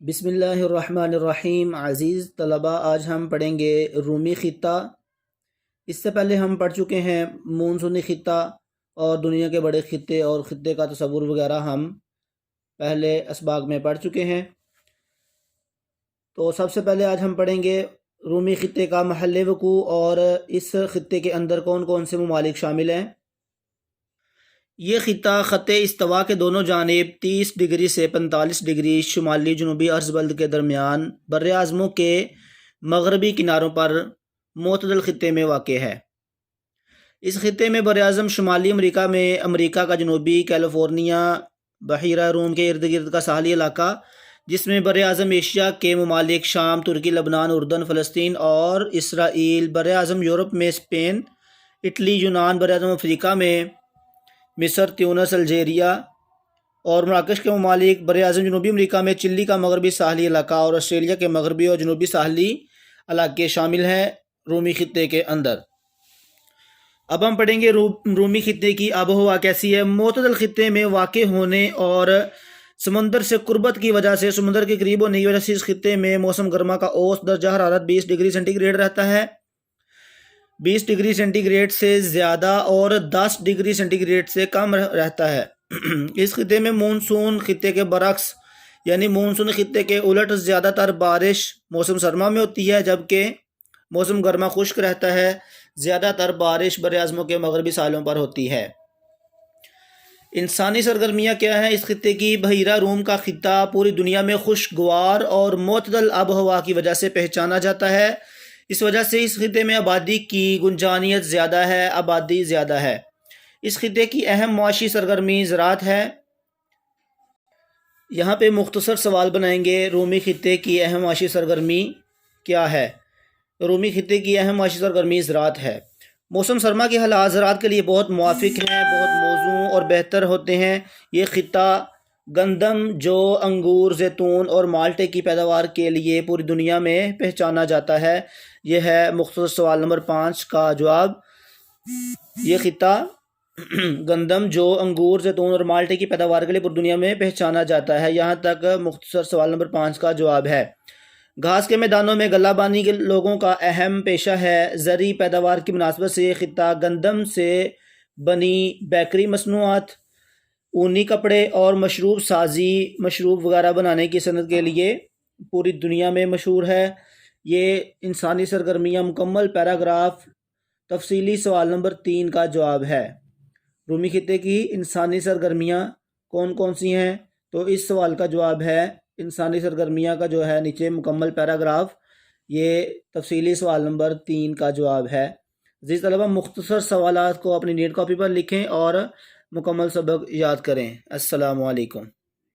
بسم اللہ الرحمن الرحیم۔ عزیز طلباء، آج ہم پڑھیں گے رومی خطہ۔ اس سے پہلے ہم پڑھ چکے ہیں مونسونی خطہ اور دنیا کے بڑے خطے اور خطے کا تصور وغیرہ ہم پہلے اسباق میں پڑھ چکے ہیں۔ تو سب سے پہلے آج ہم پڑھیں گے رومی خطے کا محل وقوع اور اس خطے کے اندر کون کون سے ممالک شامل ہیں۔ یہ خطہ خط استوا کے دونوں جانب 30 ڈگری سے 45 ڈگری شمالی جنوبی عرض بلد کے درمیان بر اعظموں کے مغربی کناروں پر معتدل خطے میں واقع ہے۔ اس خطے میں بر اعظم شمالی امریکہ میں امریکہ کا جنوبی کیلیفورنیا، بحیرہ روم کے ارد گرد کا ساحلی علاقہ، جس میں بر اعظم ایشیا کے ممالک شام، ترکی، لبنان، اردن، فلسطین اور اسرائیل، بر اعظم یورپ میں اسپین، اٹلی، یونان، بر اعظم افریقہ میں مصر، تیونس، الجیریا اور مراکش کے ممالک، بر اعظم جنوبی امریکہ میں چلی کا مغربی ساحلی علاقہ اور آسٹریلیا کے مغربی اور جنوبی ساحلی علاقے شامل ہیں رومی خطے کے اندر۔ اب ہم پڑھیں گے رومی خطے کی آب و ہوا کیسی ہے۔ معتدل خطے میں واقع ہونے اور سمندر سے قربت کی وجہ سے، سمندر کے قریب ہونے کی وجہ سے اس خطے میں موسم گرما کا اوسط درجہ حرارت 20 ڈگری سینٹی گریڈ رہتا ہے، 20 ڈگری سینٹی گریڈ سے زیادہ اور 10 ڈگری سینٹی گریڈ سے کم رہتا ہے۔ اس خطے میں مونسون خطے کے برعکس یعنی مونسون خطے کے الٹ زیادہ تر بارش موسم سرما میں ہوتی ہے، جبکہ موسم گرما خشک رہتا ہے۔ زیادہ تر بارش بر اعظموں کے مغربی ساحلوں پر ہوتی ہے۔ انسانی سرگرمیاں کیا ہیں اس خطے کی؟ بحیرہ روم کا خطہ پوری دنیا میں خوشگوار اور معتدل آب و ہوا کی وجہ سے پہچانا جاتا ہے۔ اس وجہ سے اس خطے میں آبادی کی گنجانیت زیادہ ہے۔ اس خطے کی اہم معاشی سرگرمی زراعت ہے۔ یہاں پہ مختصر سوال بنائیں گے، رومی خطے کی اہم معاشی سرگرمی کیا ہے؟ رومی خطے کی اہم معاشی سرگرمی زراعت ہے۔ موسم سرما کے حالات زراعت کے لیے بہت موافق ہیں، بہت موزوں اور بہتر ہوتے ہیں۔ یہ خطہ گندم، جو، انگور، زیتون اور مالٹے کی پیداوار کے لیے پوری دنیا میں پہچانا جاتا ہے۔ یہ ہے مختصر سوال نمبر 5 کا جواب۔ یہ خطہ گندم، جو، انگور، زیتون اور مالٹے کی پیداوار کے لیے پوری دنیا میں پہچانا جاتا ہے۔ یہاں تک مختصر سوال نمبر 5 کا جواب ہے۔ گھاس کے میدانوں میں غلہ بانی کے لوگوں کا اہم پیشہ ہے۔ زرعی پیداوار کی مناسبت سے یہ خطہ گندم سے بنی بیکری مصنوعات، اونی کپڑے اور مشروب وغیرہ بنانے کی صنعت کے لیے پوری دنیا میں مشہور ہے۔ یہ انسانی سرگرمیاں مکمل پیراگراف تفصیلی سوال نمبر 3 کا جواب ہے۔ رومی خطے کی انسانی سرگرمیاں کون کون سی ہیں؟ تو اس سوال کا جواب ہے انسانی سرگرمیاں کا جو ہے نیچے مکمل پیراگراف، یہ تفصیلی سوال نمبر 3 کا جواب ہے۔ عزیز طلبہ، مختصر سوالات کو اپنی نیٹ کاپی پر لکھیں اور مکمل سبق یاد کریں۔ السلام علیکم۔